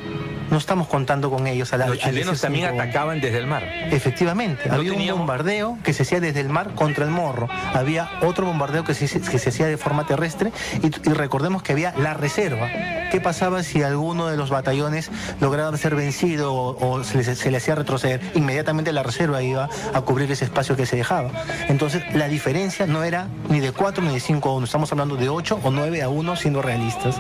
No estamos contando con ellos. Los chilenos también atacaban desde el mar. Efectivamente, había un bombardeo que se hacía desde el mar contra el Morro. Había otro bombardeo que se hacía de forma terrestre y recordemos que había la reserva. ¿Qué pasaba si alguno de los batallones lograba ser vencido o se le hacía retroceder? Inmediatamente la reserva iba a cubrir ese espacio que se dejaba. Entonces la diferencia no era ni de 4 ni de 5-1, estamos hablando de 8 o 9-1 siendo realistas. especialistas.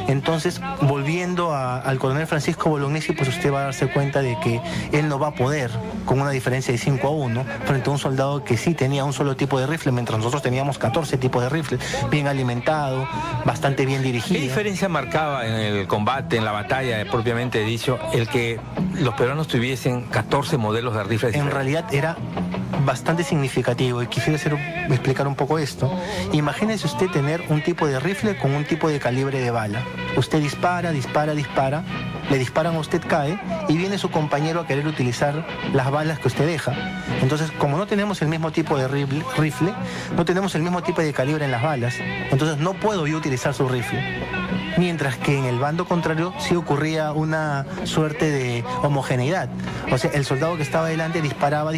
Entonces, volviendo al coronel Francisco Bolognesi, pues usted va a darse cuenta de que él no va a poder, con una diferencia de 5-1, frente a un soldado que sí tenía un solo tipo de rifle, mientras nosotros teníamos 14 tipos de rifles, bien alimentado, bastante bien dirigido. ¿Qué diferencia marcaba en el combate, en la batalla, propiamente dicho, el que los peruanos tuviesen 14 modelos de rifles? En realidad era bastante significativo, y quisiera explicar un poco esto. Imagínese usted tener un tipo de rifle con un tipo de calibre de bala. Usted dispara, le disparan a usted, cae, y viene su compañero a querer utilizar las balas que usted deja. Entonces, como no tenemos el mismo tipo de rifle, no tenemos el mismo tipo de calibre en las balas, entonces no puedo yo utilizar su rifle. Mientras que en el bando contrario sí ocurría una suerte de homogeneidad. O sea, el soldado que estaba delante disparaba,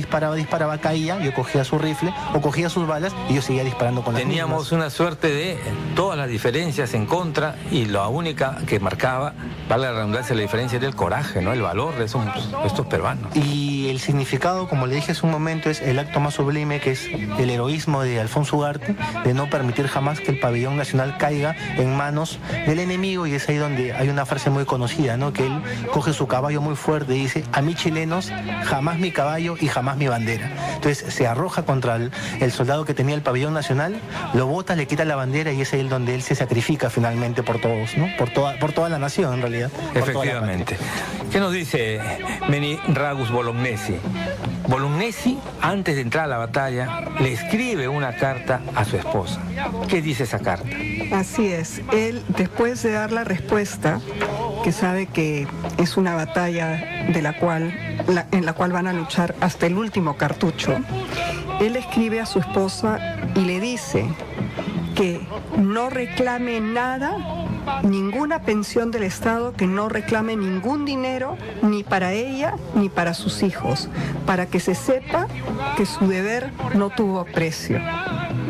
caía, yo cogía su rifle o cogía sus balas y yo seguía disparando con las mismas. Teníamos una suerte de todas las diferencias en contra, y la única que marcaba, vale la redundancia, la diferencia era el coraje, ¿no? El valor de estos peruanos. Y el significado, como le dije hace un momento, es el acto más sublime, que es el heroísmo de Alfonso Ugarte, de no permitir jamás que el pabellón nacional caiga en manos del enemigo. Y es ahí donde hay una frase muy conocida, ¿no? Que él coge su caballo muy fuerte y dice: a mí, chilenos, jamás mi caballo y jamás mi bandera. Entonces se arroja contra el soldado que tenía el pabellón nacional, lo bota, le quita la bandera, y es ahí donde él se sacrifica finalmente por todos, ¿no? Por toda la nación, en realidad. Efectivamente. ¿Qué nos dice Meni Ragus Bolognesi? Bolognesi, antes de entrar a la batalla, le escribe una carta a su esposa. ¿Qué dice esa carta? Así es. Él, después de dar la respuesta, que sabe que es una batalla en la cual van a luchar hasta el último cartucho, él escribe a su esposa y le dice que no reclame nada, ninguna pensión del Estado, que no reclame ningún dinero, ni para ella ni para sus hijos, para que se sepa que su deber no tuvo precio.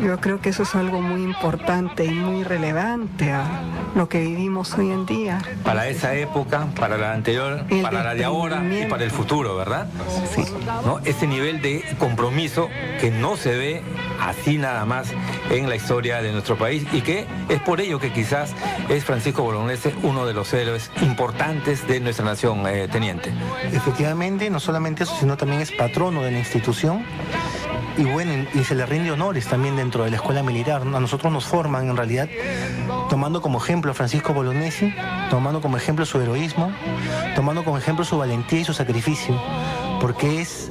Yo creo que eso es algo muy importante y muy relevante a lo que vivimos hoy en día. Para esa época, para la anterior, para la de ahora y para el futuro, ¿verdad? Sí. ¿No? Ese nivel de compromiso que no se ve así nada más en la historia de nuestro país, y que es por ello que quizás es Francisco Bolognesi uno de los héroes importantes de nuestra nación, teniente. Efectivamente, no solamente eso, sino también es patrono de la institución. Y bueno, y se le rinde honores también dentro de la escuela militar. A nosotros nos forman, en realidad, tomando como ejemplo a Francisco Bolognesi, tomando como ejemplo su heroísmo, tomando como ejemplo su valentía y su sacrificio, porque es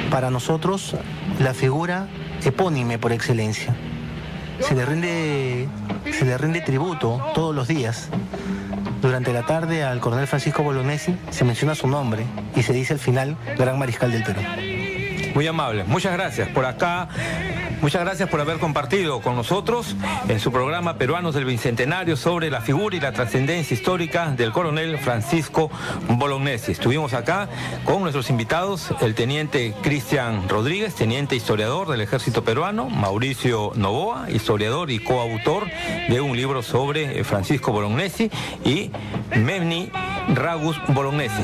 para nosotros la figura epónime por excelencia. Se le rinde tributo todos los días. Durante la tarde al coronel Francisco Bolognesi se menciona su nombre y se dice al final Gran Mariscal del Perú. Muy amable, muchas gracias por acá, muchas gracias por haber compartido con nosotros en su programa Peruanos del Bicentenario sobre la figura y la trascendencia histórica del coronel Francisco Bolognesi. Estuvimos acá con nuestros invitados, el teniente Cristian Rodríguez, teniente historiador del Ejército Peruano, Mauricio Novoa, historiador y coautor de un libro sobre Francisco Bolognesi, y Meni Ragus Bolognesi.